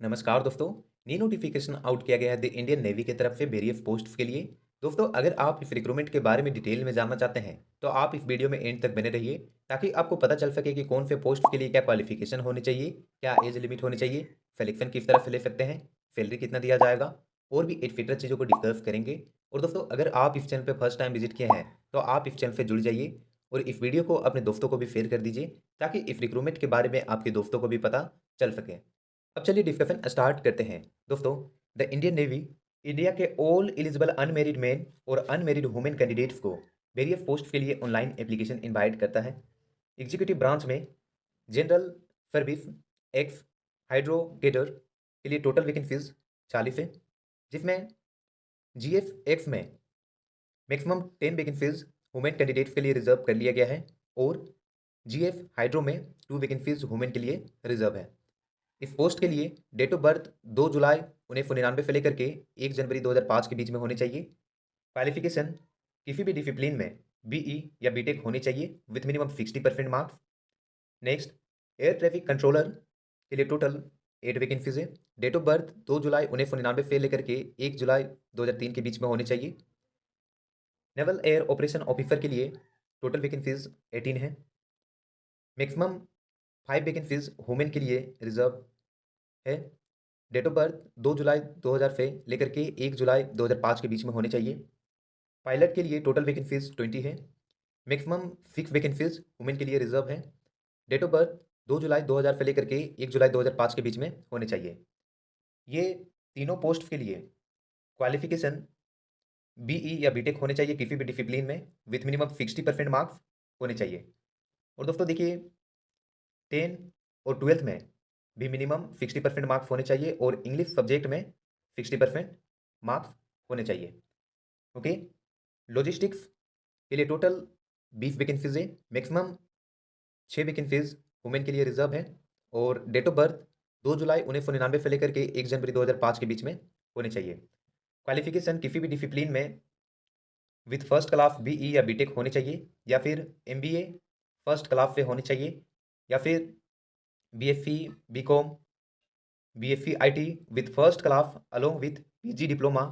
नमस्कार दोस्तों। New notification out किया गया है द इंडियन नेवी की तरफ से वेरियस पोस्ट के लिए। दोस्तों, अगर आप इस रिक्रूटमेंट के बारे में डिटेल में जानना चाहते हैं तो आप इस वीडियो में एंड तक बने रहिए, ताकि आपको पता चल सके कि कौन से पोस्ट के लिए क्या क्वालिफिकेशन होनी चाहिए, क्या एज लिमिट होनी चाहिए, सिलेक्शन किस तरह से ले सकते हैं, सैलरी कितना दिया जाएगा, और भी एटसेट्रा चीज़ों को डिस्कस करेंगे। और दोस्तों, अगर आप इस चैनल पर फर्स्ट टाइम विजिट किए हैं तो आप इस चैनल से जुड़ जाइए और इस वीडियो को अपने दोस्तों को भी शेयर कर दीजिए, ताकि इस रिक्रूटमेंट के बारे में आपके दोस्तों को भी पता चल सके। अब चलिए डिस्कशन स्टार्ट करते हैं। दोस्तों, द इंडियन नेवी इंडिया के ऑल एलिजिबल अनमेरिड मेन और अनमेरिड वुमेन कैंडिडेट्स को वेरियस पोस्ट के लिए ऑनलाइन एप्लीकेशन इनवाइट करता है। एग्जीक्यूटिव ब्रांच में जनरल सर्विस एक्स हाइड्रोगेटर के लिए टोटल वैकेंसीज 40 है, जिसमें जीएफ एक्स में मैक्सिमम 10 वैकेंसीज वुमेन कैंडिडेट्स के लिए रिजर्व कर लिया गया है, और जीएफ हाइड्रो में 2 वैकेंसीज वुमेन के लिए रिजर्व है। इस पोस्ट के लिए डेट ऑफ बर्थ 2 जुलाई 1999 से लेकर के 1 जनवरी 2005 के बीच में होनी चाहिए। क्वालिफिकेशन किसी भी डिसिप्लिन में बीई या बीटेक होनी चाहिए with minimum 60% marks. Next, air traffic controller के लिए टोटल 8 वैकेंसीज है। डेट ऑफ बर्थ 2 जुलाई 1999 से लेकर के 1 जुलाई 2003 के बीच में होनी चाहिए। नेवल एयर ऑपरेशन ऑफिसर के लिए टोटल वैकेंसीज 18 है। मैक्सिमम 5 वैकेंसीज वुमेन के लिए रिजर्व है। डेट ऑफ बर्थ 2 जुलाई 2000 से लेकर के 1 जुलाई 2005 के बीच में होने चाहिए। पायलट के लिए टोटल वैकेंसीज 20 है। मैक्सिमम 6 वैकेंसीज वुमेन के लिए रिजर्व है। डेट ऑफ बर्थ 2 जुलाई 2000 से लेकर के 1 जुलाई 2005 के बीच में होने चाहिए। ये तीनों पोस्ट के लिए क्वालिफिकेशन बीई या बीटेक होने चाहिए किसी भी डिसिप्लिन में विथ मिनिमम 60% मार्क्स होने चाहिए। और दोस्तों देखिए, 10 और 12th में भी मिनिमम 60% मार्क्स होने चाहिए, और इंग्लिश सब्जेक्ट में 60% मार्क्स होने चाहिए। ओके। लॉजिस्टिक्स के लिए टोटल 20 वैकेंसीज है। मैक्सिमम 6 वैकेंसीज वुमेन के लिए रिजर्व है, और डेट ऑफ बर्थ 2 जुलाई 1999 से लेकर के 1 जनवरी 2005 के बीच में होने चाहिए। क्वालिफिकेशन किसी भी डिसिप्लिन में विथ फर्स्ट क्लास बीई या बीटेक होने चाहिए, या फिर एमबीए फर्स्ट क्लास से होनी चाहिए, या फिर BSc BCom BSc IT with first class along with PG diploma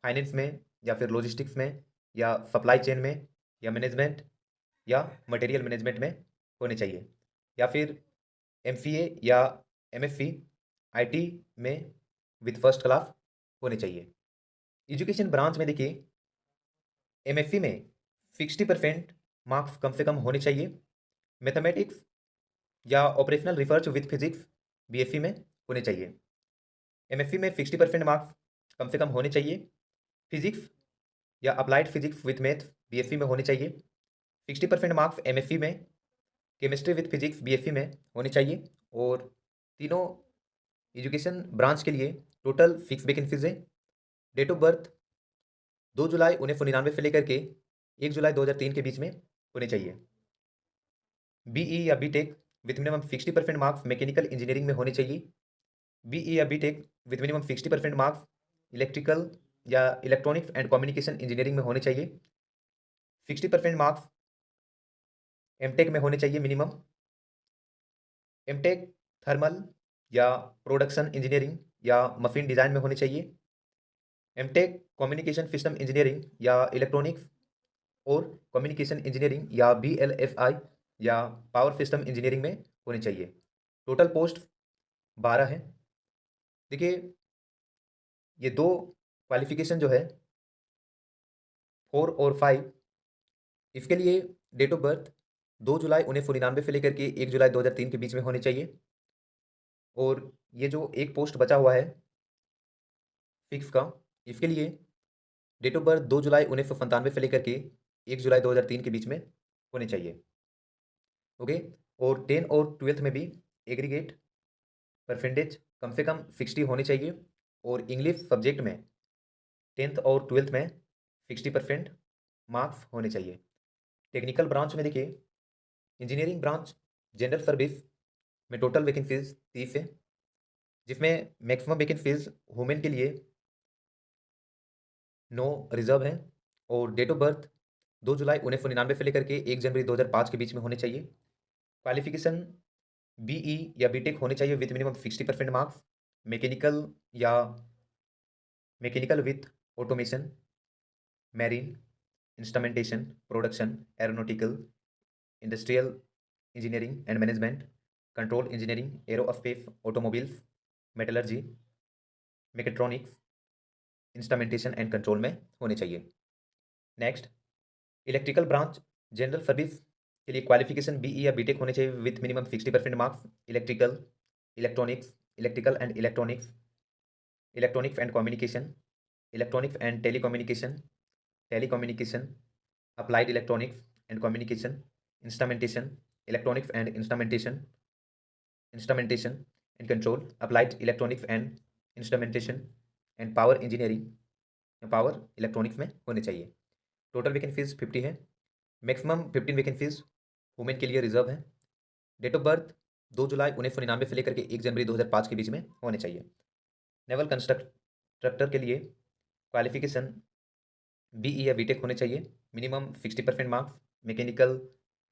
finance में, या फिर लॉजिस्टिक्स में, या सप्लाई चेन में, या मैनेजमेंट, या मटेरियल मैनेजमेंट में होने चाहिए, या फिर एमसीए या एमएससी आईटी में विथ फर्स्ट क्लास होने चाहिए। एजुकेशन ब्रांच में देखिए, एमएससी में 60% मार्क्स कम से कम होने चाहिए। मैथमेटिक्स या operational research with physics BSc में होने चाहिए। एमएससी में 60% मार्क्स कम से कम होने चाहिए। फिजिक्स या applied physics with math BSc में होने चाहिए। 60% मार्क्स एमएससी में, केमिस्ट्री विथ फिजिक्स बीएससी में होने चाहिए। और तीनों एजुकेशन ब्रांच के लिए टोटल 6 वैकेंसीज है। डेट ऑफ बर्थ 2 जुलाई 1999 से लेकर के 1 जुलाई 2003 के बीच में होने चाहिए। बीई या BTech with minimum 60% marks mechanical engineering में होने चाहिए। बीई या BTech with minimum 60% marks electrical या इलेक्ट्रॉनिक्स एंड कम्युनिकेशन इंजीनियरिंग में होने चाहिए। 60% मार्क्स एमटेक में होने चाहिए मिनिमम। एमटेक थर्मल या प्रोडक्शन इंजीनियरिंग या मशीन डिज़ाइन में होने चाहिए। एमटेक कम्युनिकेशन सिस्टम इंजीनियरिंग या इलेक्ट्रॉनिक्स और कम्युनिकेशन इंजीनियरिंग या बीएलएसआई या पावर सिस्टम इंजीनियरिंग में होने चाहिए। टोटल पोस्ट 12 है। देखिए, ये दो क्वालिफिकेशन जो है 4 और 5, इसके लिए डेट ऑफ बर्थ 2 जुलाई 1999 से लेकर के 1 जुलाई 2003 के बीच में होने चाहिए। और ये जो एक पोस्ट बचा हुआ है फिक्स का, इसके लिए डेट ऑफ बर्थ 2 जुलाई 1997 से लेकर के 1 जुलाई 2003 के बीच में होने चाहिए। ओके। और 10 और 12th में भी एग्रीगेट परसेंटेज कम से कम 60 होनी चाहिए, और इंग्लिश सब्जेक्ट में 10th और 12th में 60% मार्क्स होने चाहिए। टेक्निकल ब्रांच में देखिए, इंजीनियरिंग ब्रांच जनरल सर्विस में टोटल वैकेंसीज 30 है, जिसमें मैक्सिमम वैकेंसीज वुमेन के लिए 9 रिजर्व है, और डेट ऑफ बर्थ 2 जुलाई 1999 से लेकर के 1 जनवरी 2005 के बीच में होने चाहिए। क्वालिफिकेशन बीई या बीटेक होने चाहिए विथ मिनिमम 60% मार्क्स। मैकेनिकल या mechanical with automation, marine, instrumentation, production, aeronautical, industrial engineering and management, control engineering, aerospace, automobiles, metallurgy, mechatronics, instrumentation and control में होने चाहिए। Next, electrical branch general service के लिए qualification be या BTech होने चाहिए with minimum 60% marks. Electrical, electronics, electrical and electronics, electronics and communication, electronics and telecommunication, telecommunication, applied electronics and communication, instrumentation, electronics and instrumentation, instrumentation and control, applied electronics and instrumentation and power engineering, power electronics में होने चाहिए। Total vacancies 50 है। Maximum 15 vacancies women के लिए reserve है। Date of birth 2 जुलाई 1999 से लेकर के 1 जनवरी 2005 के बीच में होने चाहिए। नेवल कंस्ट्रक्टर के लिए क्वालिफिकेशन बीई या बीटेक होने चाहिए, मिनिमम 60% मार्क्स। मैकेनिकल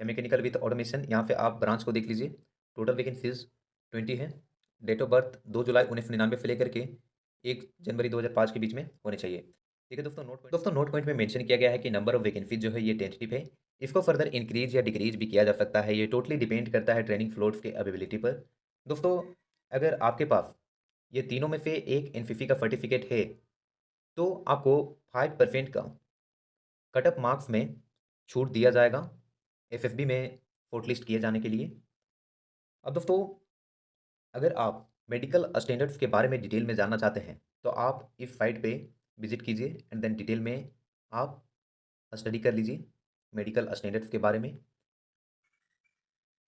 या मैकेनिकल विद ऑटोमेशन, यहाँ पे आप ब्रांच को देख लीजिए। टोटल वैकेंसीज 20 है। डेट ऑफ बर्थ 2 जुलाई 1999 से लेकर के 1 जनवरी 2005 के बीच में होने चाहिए। ठीक है दोस्तों, नोट पॉइंट में मेंशन किया गया है कि नंबर ऑफ वैकेंसीज जो है ये टेंटेटिव है। इसको फर्दर इंक्रीज या डिक्रीज भी किया जा सकता है। ये टोटली डिपेंड करता है ट्रेनिंग फ्लोट्स के अवेलेबिलिटी पर। दोस्तों, अगर आपके पास ये तीनों में से एक एनसीसी का सर्टिफिकेट है तो आपको 5% का कट ऑफ मार्क्स में छूट दिया जाएगा एफएफबी में शॉर्टलिस्ट किए जाने के लिए। अब दोस्तों, अगर आप मेडिकल स्टैंडर्ड्स के बारे में डिटेल में जानना चाहते हैं तो आप इस साइट पे विजिट कीजिए एंड देन डिटेल में आप स्टडी कर लीजिए मेडिकल स्टैंडर्ड्स के बारे में।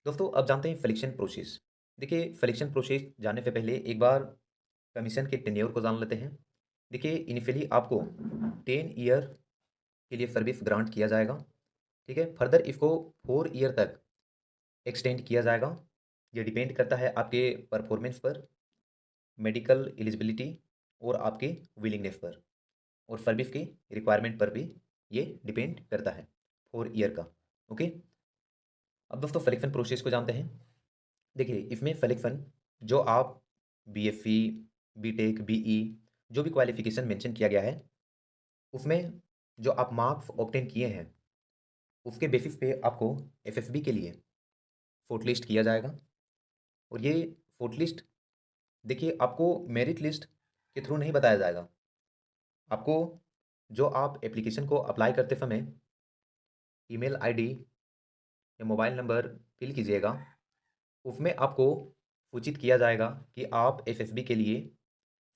दोस्तों, अब जानते हैं सिलेक्शन प्रोसेस। देखिए, सिलेक्शन प्रोसेस जानने से पहले एक बार कमीशन के टेन्योर को जान लेते हैं। देखिए, इनिशियली आपको 10 ईयर के लिए सर्विस ग्रांट किया जाएगा। ठीक है, फर्दर इसको 4 ईयर तक एक्सटेंड किया जाएगा। ये डिपेंड करता है आपके परफॉर्मेंस पर, मेडिकल एलिजिबिलिटी और आपके विलिंगनेस पर, और सर्विस की रिक्वायरमेंट पर भी ये डिपेंड करता है 4 ईयर का। ओके, अब दोस्तों सिलेक्शन प्रोसेस को जानते हैं। देखिए, इसमें सिलेक्शन जो आप बीएससी, बीटेक, बीई जो भी क्वालिफिकेशन मेंशन किया गया है उसमें जो आप मार्क्स ऑब्टेन किए हैं उसके बेसिस पे आपको एफएसबी के लिए शॉर्टलिस्ट किया जाएगा। और ये शॉर्टलिस्ट, देखिए, आपको मेरिट लिस्ट के थ्रू नहीं बताया जाएगा। आपको जो आप एप्लीकेशन को अप्लाई करते समय ईमेल आईडी या मोबाइल नंबर फिल कीजिएगा, उसमें आपको सूचित किया जाएगा कि आप एफएसबी के लिए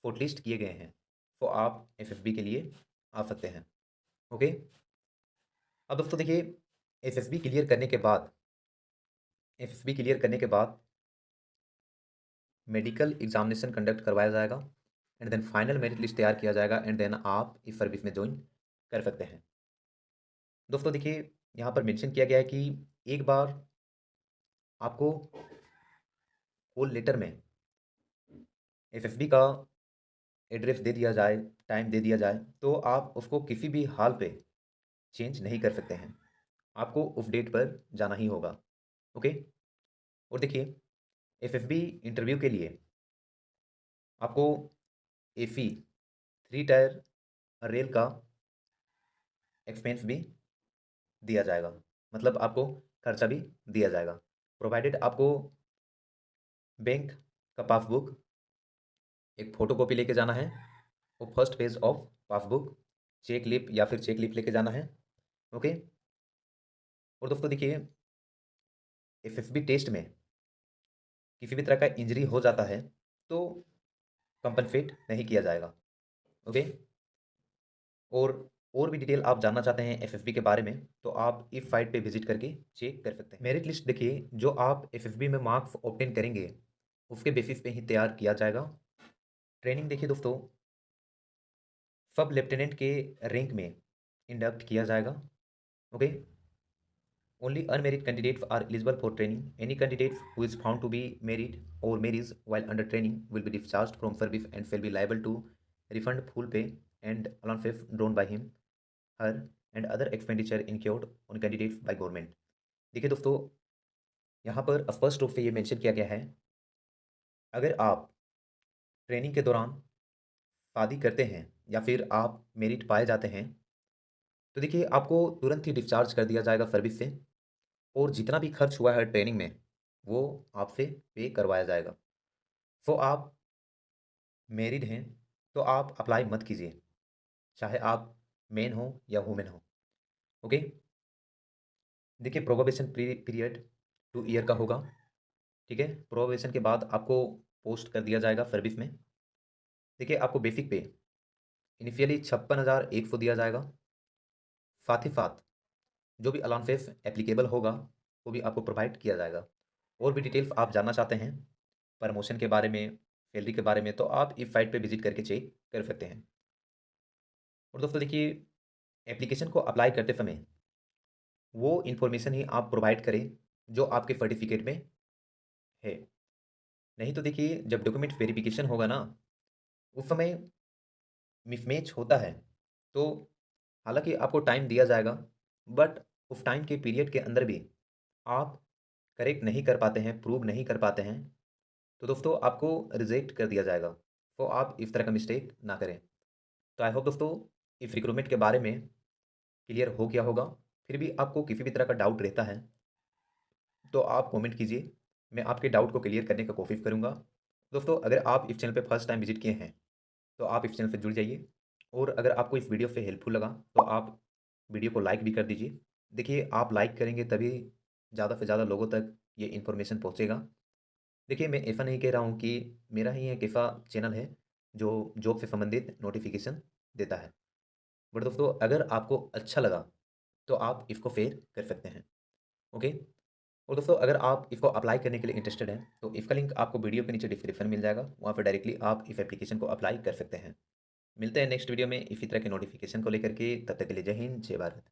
शॉर्टलिस्ट किए गए हैं, तो आप एफएसबी के लिए आ सकते हैं। ओके, अब दोस्तों देखिए, एफएसबी क्लियर करने के बाद एफएसबी क्लियर करने के बाद मेडिकल एग्जामिनेशन कंडक्ट करवाया जाएगा and then final merit list तैयार किया जाएगा एंड देन आप इस सर्विस में ज्वाइन कर सकते हैं। दोस्तों देखिए, यहाँ पर मेंशन किया गया है कि एक बार आपको कॉल लेटर में एफएसबी का एड्रेस दे दिया जाए, टाइम दे दिया जाए, तो आप उसको किसी भी हाल पे चेंज नहीं कर सकते हैं। आपको उस डेट पर जाना ही होगा। ओके, और देखिए, एफएसबी इंटरव्यू के लिए आपको एसी 3 टायर रेल का एक्सपेंस भी दिया जाएगा, मतलब आपको खर्चा भी दिया जाएगा, प्रोवाइडेड आपको बैंक का पासबुक, एक फ़ोटोकॉपी लेके जाना है और first page of passbook, cheque slip या फिर चेक स्लिप लेके जाना है। ओके, और दोस्तों देखिए, एफएसबी टेस्ट में किसी भी तरह का इंजरी हो जाता है तो कंपनसेट नहीं किया जाएगा। ओके, और भी डिटेल आप जानना चाहते हैं एफएसबी के बारे में तो आप इस साइट पे विजिट करके चेक कर सकते हैं। मेरिट लिस्ट देखिए, जो आप एफएसबी में मार्क्स ऑब्टेन करेंगे उसके बेसिस पे ही तैयार किया जाएगा। ट्रेनिंग देखिए दोस्तों, सब लेफ्टिनेंट के रैंक में इंडक्ट किया जाएगा। Okay, only unmarried candidates are eligible for training. Any candidate who is found to be married or marries while under training will be discharged from service and shall be liable to refund full pay and allowances drawn by him, her and other expenditure incurred on candidates by government. देखिए दोस्तों, यहाँ पर स्पष्ट रूप से ये mention किया गया है, अगर आप ट्रेनिंग के दौरान शादी करते हैं या फिर आप मेरिट पाए जाते हैं, तो देखिए आपको तुरंत ही डिस्चार्ज कर दिया जाएगा सर्विस से और जितना भी खर्च हुआ है ट्रेनिंग में, वो आपसे पे करवाया जाएगा। सो आप मैरिड हैं, तो आप अप्लाई मत कीजिए, चाहे आप मेन हो या वुमेन हो, ओके? देखिए प्रोबेशन पीरियड 2 ईयर का होगा, ठीक है? प्रोबेशन के बाद आपको पोस्ट कर दिया जाएगा सर्विस में। देखिए आपको बेसिक पे इनिशियली 56,100 दिया जाएगा, साथ ही साथ जो भी अलाउंसेस एप्लीकेबल होगा, वो भी आपको प्रोवाइड किया जाएगा। और भी डिटेल्स आप जानना चाहते हैं, प्रमोशन के बारे में, सैलरी के बारे में, तो आप इस साइट पे विज़िट करके चेक कर सकते हैं। और दोस्तों देखिए, एप्लीकेशन को अप्लाई करते समय वो इन्फॉर्मेशन ही आप प्रोवाइड करें, जो आपके सर्टिफिकेट में है। नहीं तो देखिए, जब डॉक्यूमेंट वेरिफिकेशन होगा ना, उस समय मिसमैच होता है। तो हालाँकि आपको टाइम दिया जाएगा, बट उस टाइम के पीरियड के अंदर भी आप करेक्ट नहीं कर पाते हैं, प्रूव नहीं कर पाते हैं, तो दोस्तों आपको रिजेक्ट कर दिया जाएगा। तो आप इस तरह का मिस्टेक ना करें। तो आई होप दोस्तों इस रिक्रूटमेंट के बारे में क्लियर हो गया होगा। फिर भी आपको किसी भी तरह का डाउट रहता है, तो आप कमेंट कीजिए। मैं आपके डाउट को क्लियर करने का कोशिश करूँगा। दोस्तों अगर आप इस चैनल पे फर्स्ट टाइम विज़िट किए हैं, तो आप इस चैनल से जुड़ जाइए और अगर आपको इस वीडियो से हेल्पफुल लगा, तो आप वीडियो को लाइक भी कर दीजिए। देखिए आप लाइक करेंगे तभी ज़्यादा से ज़्यादा लोगों तक ये इन्फॉर्मेशन पहुँचेगा। देखिए मैं ऐसा नहीं कह रहा हूँ कि मेरा ही एक ऐसा चैनल है जो जॉब से संबंधित नोटिफिकेशन देता है। बट दोस्तों अगर आपको अच्छा लगा, तो आप इसको शेयर कर सकते हैं, ओके? और दोस्तों अगर आप इसको अप्लाई करने के लिए इंटरेस्टेड हैं, तो इसका लिंक आपको वीडियो के नीचे डिस्क्रिप्शन में मिल जाएगा। वहाँ पर डायरेक्टली आप इस एप्लीकेशन को अप्लाई कर सकते हैं। मिलते हैं नेक्स्ट वीडियो में इसी तरह के नोटिफिकेशन को लेकर के। तब तक के लिए जय हिंद, जय भारत।